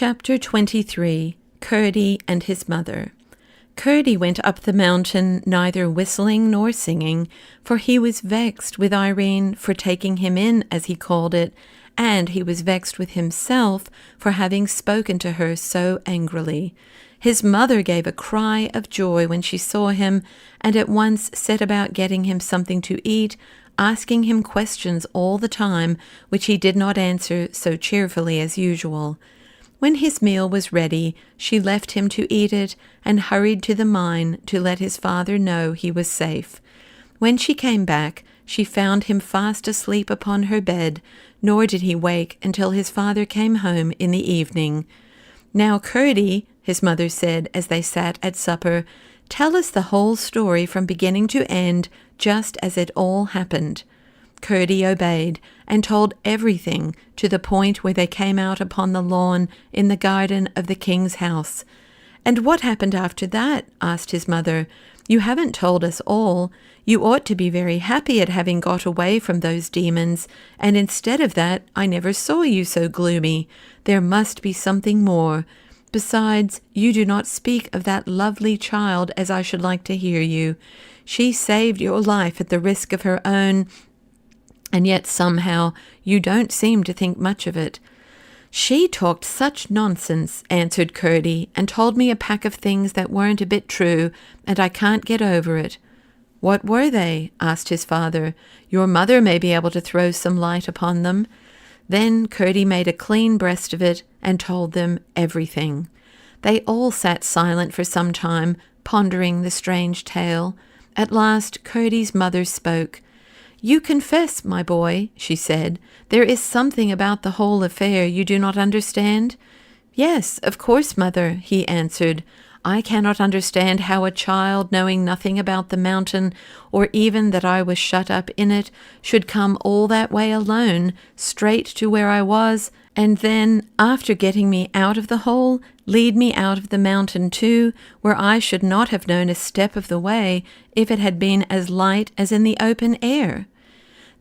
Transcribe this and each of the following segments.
Chapter 23. Curdie and his mother. Curdie went up the mountain neither whistling nor singing, for he was vexed with Irene for taking him in, as he called it, and he was vexed with himself for having spoken to her so angrily. His mother gave a cry of joy when she saw him, and at once set about getting him something to eat, asking him questions all the time, which he did not answer so cheerfully as usual. When his meal was ready, she left him to eat it, and hurried to the mine to let his father know he was safe. When she came back, she found him fast asleep upon her bed, nor did he wake until his father came home in the evening. "Now, Curdie," his mother said as they sat at supper, "tell us the whole story from beginning to end, just as it all happened." Curdie obeyed, and told everything to the point where they came out upon the lawn in the garden of the king's house. "And what happened after that?" asked his mother. "You haven't told us all. You ought to be very happy at having got away from those demons, and instead of that I never saw you so gloomy. There must be something more. Besides, you do not speak of that lovely child as I should like to hear you. She saved your life at the risk of her own, and yet somehow you don't seem to think much of it." "She talked such nonsense," answered Curdie, "and told me a pack of things that weren't a bit true, and I can't get over it." "What were they?" asked his father. "Your mother may be able to throw some light upon them." Then Curdie made a clean breast of it, and told them everything. They all sat silent for some time, pondering the strange tale. At last Curdie's mother spoke. "You confess, my boy," she said, "there is something about the whole affair you do not understand?" "Yes, of course, mother," he answered. "I cannot understand how a child, knowing nothing about the mountain, or even that I was shut up in it, should come all that way alone, straight to where I was, and then, after getting me out of the hole, lead me out of the mountain too, where I should not have known a step of the way if it had been as light as in the open air."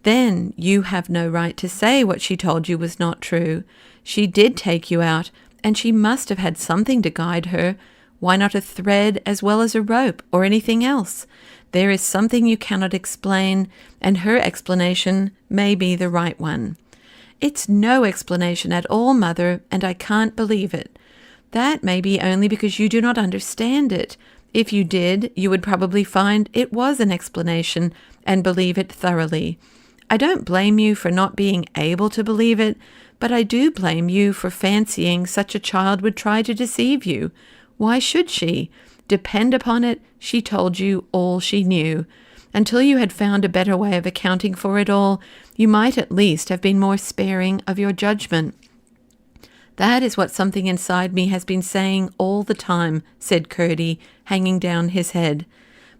"Then you have no right to say what she told you was not true. She did take you out, and she must have had something to guide her. Why not a thread as well as a rope, or anything else? There is something you cannot explain, and her explanation may be the right one." "It's no explanation at all, mother, and I can't believe it." "That may be only because you do not understand it. If you did, you would probably find it was an explanation, and believe it thoroughly. I don't blame you for not being able to believe it, but I do blame you for fancying such a child would try to deceive you. Why should she? Depend upon it, she told you all she knew. Until you had found a better way of accounting for it all, you might at least have been more sparing of your judgment." "That is what something inside me has been saying all the time," said Curdie, hanging down his head.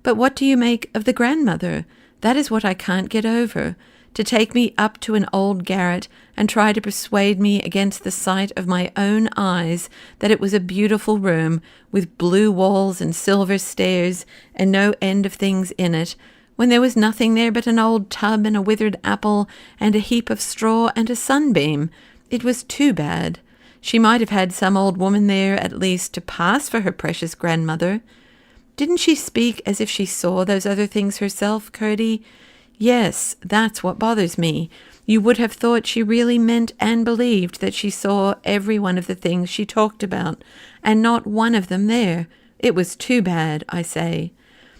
"But what do you make of the grandmother? That is what I can't get over. To take me up to an old garret and try to persuade me against the sight of my own eyes that it was a beautiful room with blue walls and silver stairs and no end of things in it, when there was nothing there but an old tub and a withered apple and a heap of straw and a sunbeam. It was too bad. She might have had some old woman there at least to pass for her precious grandmother." "Didn't she speak as if she saw those other things herself, Curdie?" "Yes, that's what bothers me. You would have thought she really meant and believed that she saw every one of the things she talked about, and not one of them there. It was too bad, I say."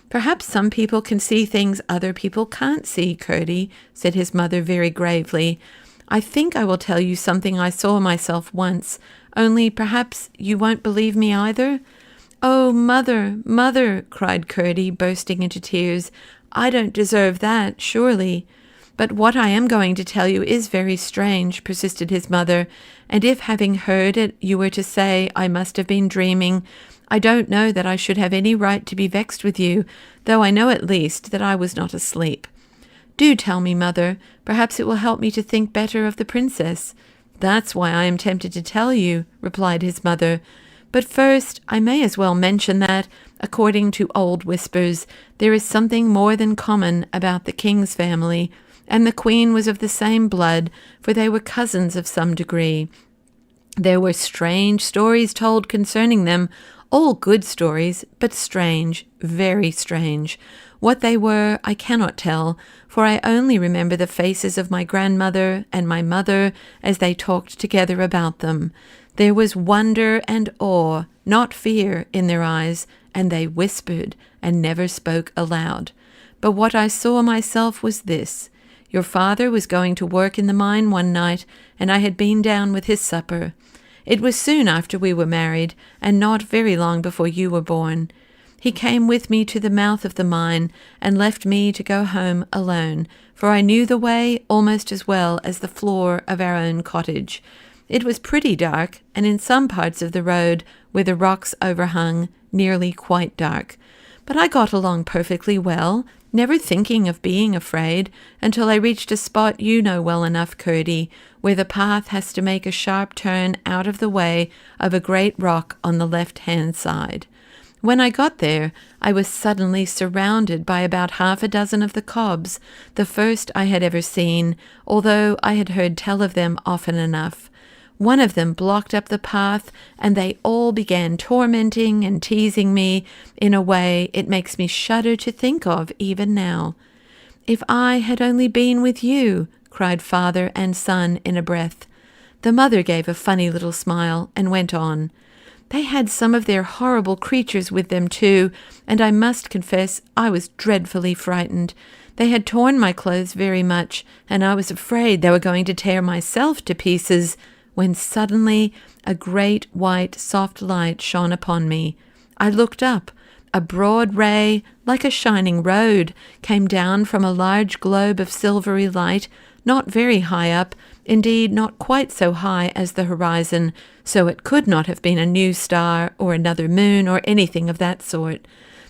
"Perhaps some people can see things other people can't see, Curdie," said his mother very gravely. "I think I will tell you something I saw myself once, only perhaps you won't believe me either." "Oh, mother, mother," cried Curdie, bursting into tears. "I don't deserve that, surely." "But what I am going to tell you is very strange," persisted his mother, "and if having heard it you were to say I must have been dreaming, I don't know that I should have any right to be vexed with you, though I know at least that I was not asleep." "Do tell me, mother. Perhaps it will help me to think better of the princess." "That's why I am tempted to tell you," replied his mother. "But first, I may as well mention that, according to old whispers, there is something more than common about the king's family, and the queen was of the same blood, for they were cousins of some degree. There were strange stories told concerning them, all good stories, but strange, very strange. What they were, I cannot tell, for I only remember the faces of my grandmother and my mother as they talked together about them. There was wonder and awe, not fear, in their eyes, and they whispered and never spoke aloud. But what I saw myself was this. Your father was going to work in the mine one night, and I had been down with his supper. It was soon after we were married, and not very long before you were born. He came with me to the mouth of the mine, and left me to go home alone, for I knew the way almost as well as the floor of our own cottage. It was pretty dark, and in some parts of the road, where the rocks overhung, nearly quite dark. But I got along perfectly well, never thinking of being afraid, until I reached a spot you know well enough, Curdie, where the path has to make a sharp turn out of the way of a great rock on the left-hand side. When I got there, I was suddenly surrounded by about 6 of the cobs, the first I had ever seen, although I had heard tell of them often enough. One of them blocked up the path, and they all began tormenting and teasing me in a way it makes me shudder to think of even now. "If I had only been with you," cried father and son in a breath. The mother gave a funny little smile and went on. "They had some of their horrible creatures with them too, and I must confess I was dreadfully frightened. They had torn my clothes very much, and I was afraid they were going to tear myself to pieces, when suddenly a great white soft light shone upon me. I looked up. A broad ray, like a shining road, came down from a large globe of silvery light, not very high up, indeed not quite so high as the horizon, so it could not have been a new star or another moon or anything of that sort.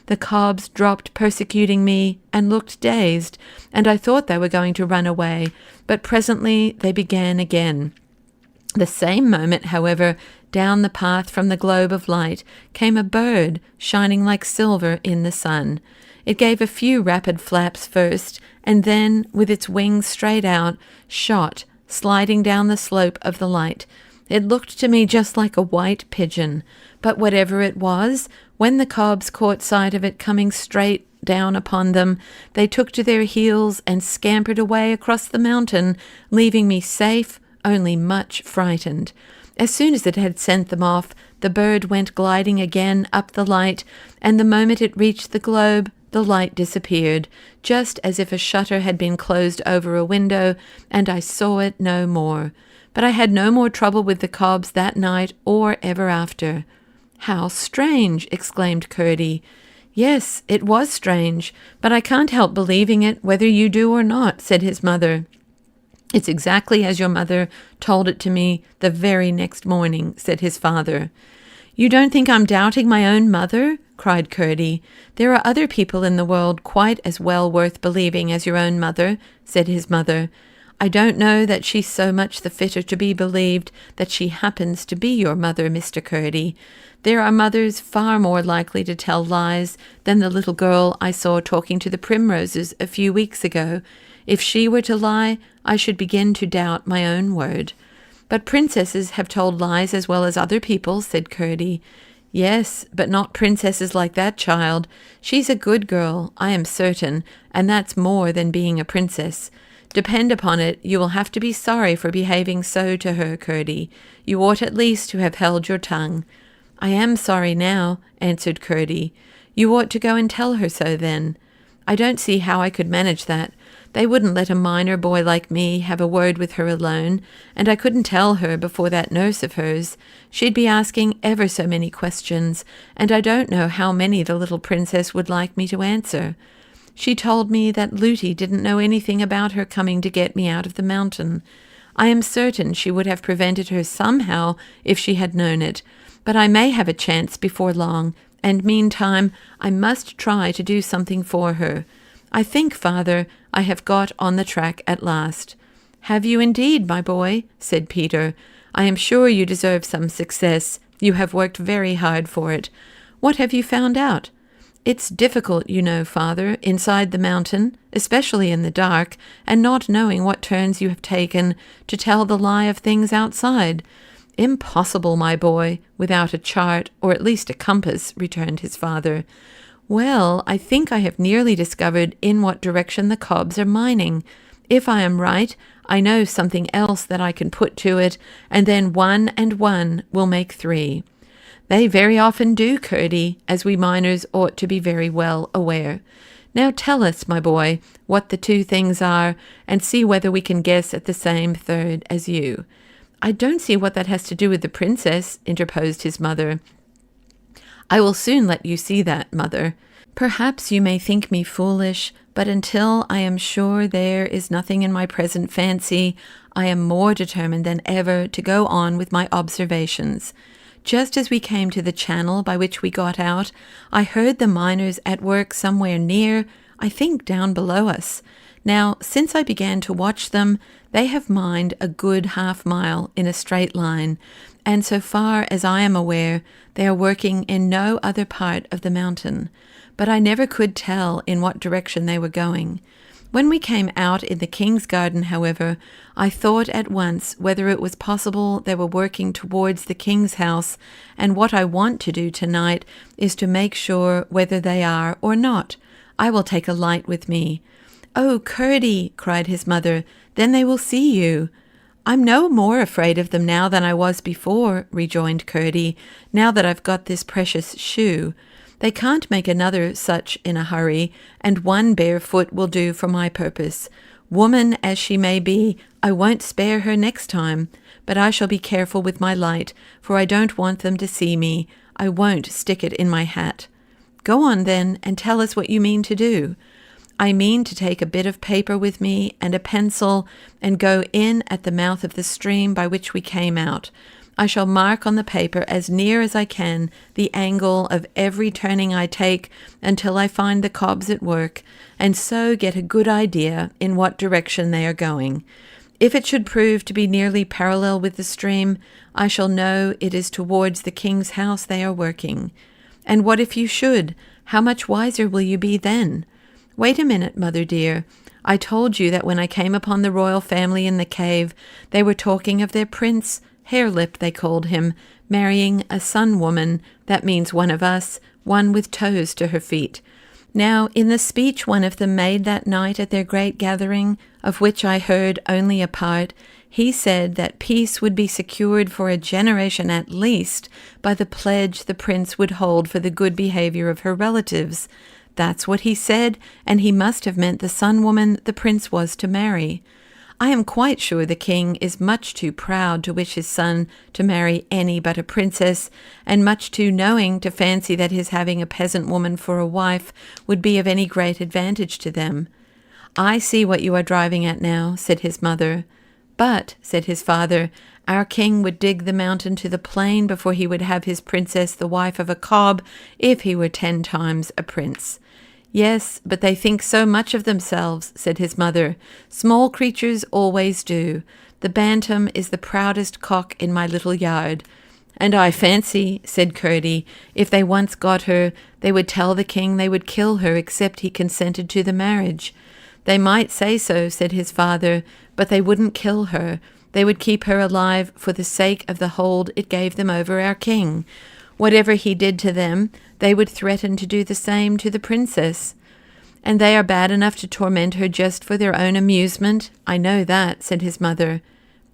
The cobs dropped persecuting me and looked dazed, and I thought they were going to run away, but presently they began again. The same moment, however, down the path from the globe of light came a bird shining like silver in the sun. It gave a few rapid flaps first, and then, with its wings straight out, shot, sliding down the slope of the light. It looked to me just like a white pigeon, but whatever it was, when the cobs caught sight of it coming straight down upon them, they took to their heels and scampered away across the mountain, leaving me safe, only much frightened. As soon as it had sent them off, the bird went gliding again up the light, and the moment it reached the globe, the light disappeared, just as if a shutter had been closed over a window, and I saw it no more. But I had no more trouble with the cobs that night or ever after. "How strange!" exclaimed Curdie. "Yes, it was strange, but I can't help believing it, whether you do or not," said his mother. "It's exactly as your mother told it to me the very next morning," said his father. "You don't think I'm doubting my own mother?" cried Curdie. "There are other people in the world quite as well worth believing as your own mother," said his mother. "I don't know that she's so much the fitter to be believed that she happens to be your mother, Mr. Curdie. There are mothers far more likely to tell lies than the little girl I saw talking to the primroses a few weeks ago. If she were to lie, I should begin to doubt my own word." "But princesses have told lies as well as other people," said Curdie. "Yes, but not princesses like that child. She's a good girl, I am certain, and that's more than being a princess. Depend upon it, you will have to be sorry for behaving so to her, Curdie. You ought at least to have held your tongue." "I am sorry now," answered Curdie. "You ought to go and tell her so then." "I don't see how I could manage that. They wouldn't let a minor boy like me have a word with her alone, and I couldn't tell her before that nurse of hers. She'd be asking ever so many questions, and I don't know how many the little princess would like me to answer. She told me that Lootie didn't know anything about her coming to get me out of the mountain. I am certain she would have prevented her somehow if she had known it, but I may have a chance before long, and meantime I must try to do something for her. I think, father, I have got on the track at last." "Have you indeed, my boy?" said Peter. "I am sure you deserve some success. You have worked very hard for it. What have you found out?" "It's difficult, you know, father, inside the mountain, especially in the dark, and not knowing what turns you have taken, to tell the lie of things outside. "Impossible, my boy, without a chart, or at least a compass," returned his father. "Well, I think I have nearly discovered in what direction the cobs are mining. If I am right, I know something else that I can put to it, and then 1 and 1 will make 3. They very often do, Curdie, as we miners ought to be very well aware. Now tell us, my boy, what the 2 things are, and see whether we can guess at the same third as you." "I don't see what that has to do with the princess," interposed his mother. "I will soon let you see that, mother. Perhaps you may think me foolish, but until I am sure there is nothing in my present fancy, I am more determined than ever to go on with my observations. Just as we came to the channel by which we got out, I heard the miners at work somewhere near, I think down below us. Now, since I began to watch them, they have mined a good half-mile in a straight line, and so far as I am aware, they are working in no other part of the mountain. But I never could tell in what direction they were going. When we came out in the king's garden, however, I thought at once whether it was possible they were working towards the king's house, and what I want to do tonight is to make sure whether they are or not. I will take a light with me." "Oh, Curdie," cried his mother, "then they will see you." "I'm no more afraid of them now than I was before," rejoined Curdie, "now that I've got this precious shoe. They can't make another such in a hurry, and 1 bare foot will do for my purpose. Woman as she may be, I won't spare her next time, but I shall be careful with my light, for I don't want them to see me. I won't stick it in my hat." "Go on, then, and tell us what you mean to do." "I mean to take a bit of paper with me and a pencil and go in at the mouth of the stream by which we came out. I shall mark on the paper as near as I can the angle of every turning I take until I find the cobs at work, and so get a good idea in what direction they are going. If it should prove to be nearly parallel with the stream, I shall know it is towards the king's house they are working. And what if you should? How much wiser will you be then? Wait a minute, mother dear. I told you that when I came upon the royal family in the cave, they were talking of their prince, Harelip they called him, marrying a sun-woman, that means one of us, one with toes to her feet. Now, in the speech one of them made that night at their great gathering, of which I heard only a part, he said that peace would be secured for a generation at least by the pledge the prince would hold for the good behavior of her relatives. That's what he said, and he must have meant the sun-woman the prince was to marry. I am quite sure the king is much too proud to wish his son to marry any but a princess, and much too knowing to fancy that his having a peasant woman for a wife would be of any great advantage to them. I see what you are driving at now, said his mother. But, said his father, our king would dig the mountain to the plain before he would have his princess the wife of a cob, if he were 10 times a prince. Yes, but they think so much of themselves, said his mother. Small creatures always do. The bantam is the proudest cock in my little yard. And I fancy, said Curdie, if they once got her, they would tell the king they would kill her except he consented to the marriage. They might say so, said his father, but they wouldn't kill her. They would keep her alive for the sake of the hold it gave them over our king. Whatever he did to them, they would threaten to do the same to the princess. And they are bad enough to torment her just for their own amusement. I know that, said his mother.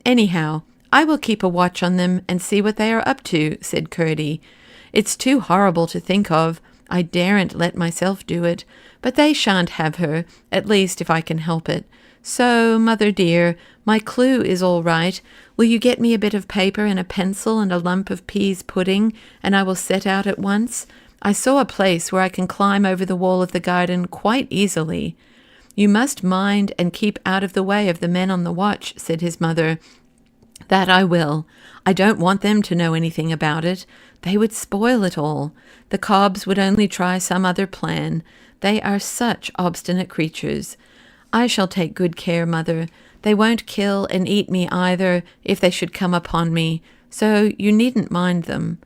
Anyhow, I will keep a watch on them and see what they are up to, said Curdie. It's too horrible to think of. I daren't let myself do it, but they shan't have her, at least if I can help it. So, mother dear, my clue is all right. Will you get me a bit of paper and a pencil and a lump of peas pudding, and I will set out at once? I saw a place where I can climb over the wall of the garden quite easily. You must mind and keep out of the way of the men on the watch, said his mother. That I will. I don't want them to know anything about it. They would spoil it all. The cobs would only try some other plan. They are such obstinate creatures. I shall take good care, mother. They won't kill and eat me either, if they should come upon me, so you needn't mind them.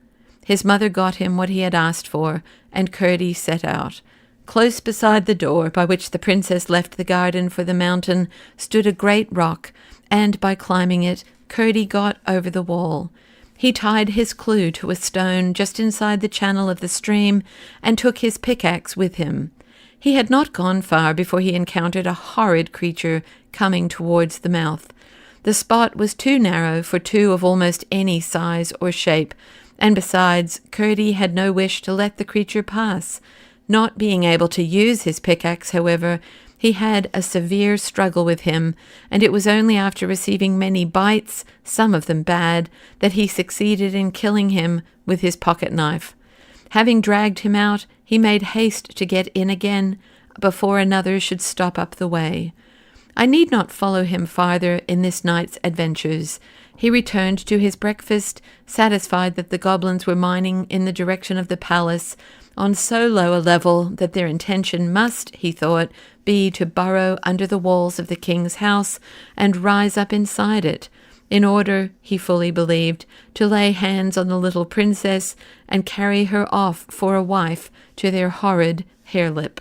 His mother got him what he had asked for, and Curdie set out. Close beside the door by which the princess left the garden for the mountain stood a great rock, and by climbing it, Curdie got over the wall. He tied his clue to a stone just inside the channel of the stream and took his pickaxe with him. He had not gone far before he encountered a horrid creature coming towards the mouth. The spot was too narrow for two of almost any size or shape, and besides, Curdie had no wish to let the creature pass. Not being able to use his pickaxe, however, he had a severe struggle with him, and it was only after receiving many bites, some of them bad, that he succeeded in killing him with his pocket knife. Having dragged him out, he made haste to get in again before another should stop up the way. I need not follow him farther in this night's adventures. He returned to his breakfast, satisfied that the goblins were mining in the direction of the palace, on so low a level that their intention must, he thought, be to burrow under the walls of the king's house and rise up inside it, in order, he fully believed, to lay hands on the little princess and carry her off for a wife to their horrid harelip.